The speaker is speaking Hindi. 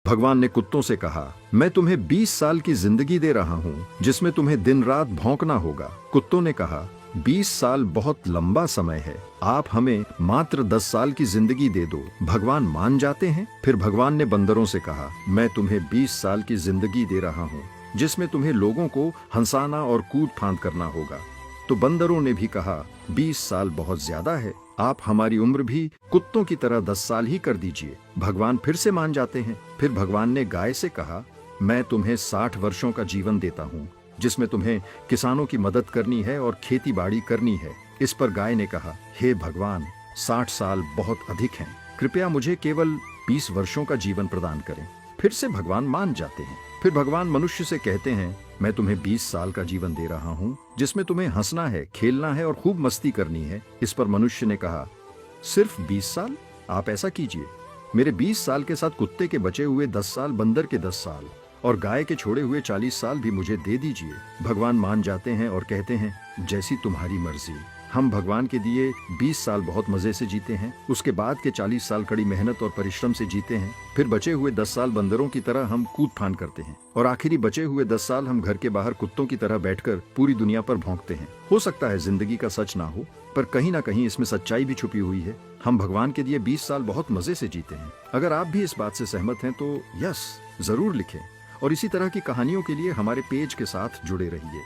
भगवान ने कुत्तों से कहा, मैं तुम्हें 20 साल की जिंदगी दे रहा हूँ जिसमें तुम्हें दिन रात भौंकना होगा। कुत्तों ने कहा, 20 साल बहुत लंबा समय है, आप हमें मात्र 10 साल की जिंदगी दे दो। भगवान मान जाते हैं। फिर भगवान ने बंदरों से कहा, मैं तुम्हें 20 साल की जिंदगी दे रहा हूँ जिसमें तुम्हें लोगों को हंसाना और कूद फांद करना होगा। तो बंदरों ने भी कहा, 20 साल बहुत ज्यादा है, आप हमारी उम्र भी कुत्तों की तरह 10 साल ही कर दीजिए। भगवान फिर से मान जाते हैं। फिर भगवान ने गाय से कहा, मैं तुम्हें 60 वर्षों का जीवन देता हूँ जिसमें तुम्हें किसानों की मदद करनी है और खेती बाड़ी करनी है। इस पर गाय ने कहा, हे भगवान, 60 साल बहुत अधिक हैं, कृपया मुझे केवल 20 वर्षों का जीवन प्रदान करें। फिर से भगवान मान जाते हैं। फिर भगवान मनुष्य से कहते हैं, मैं तुम्हें 20 साल का जीवन दे रहा हूँ जिसमें तुम्हें हंसना है, खेलना है और खूब मस्ती करनी है। इस पर मनुष्य ने कहा, सिर्फ 20 साल? आप ऐसा कीजिए, मेरे 20 साल के साथ कुत्ते के बचे हुए 10 साल, बंदर के 10 साल और गाय के छोड़े हुए 40 साल भी मुझे दे दीजिए। भगवान मान जाते हैं और कहते हैं, जैसी तुम्हारी मर्जी। हम भगवान के दिए 20 साल बहुत मजे से जीते हैं, उसके बाद के 40 साल कड़ी मेहनत और परिश्रम से जीते हैं, फिर बचे हुए 10 साल बंदरों की तरह हम कूद फान करते हैं और आखिरी बचे हुए 10 साल हम घर के बाहर कुत्तों की तरह बैठकर पूरी दुनिया पर भौंकते हैं। हो सकता है जिंदगी का सच ना हो, पर कहीं ना कहीं इसमें सच्चाई भी छुपी हुई है। हम भगवान के दिए 20 साल बहुत मजे से जीते हैं। अगर आप भी इस बात से सहमत हैं तो यस जरूर लिखें और इसी तरह की कहानियों के लिए हमारे पेज के साथ जुड़े रहिए।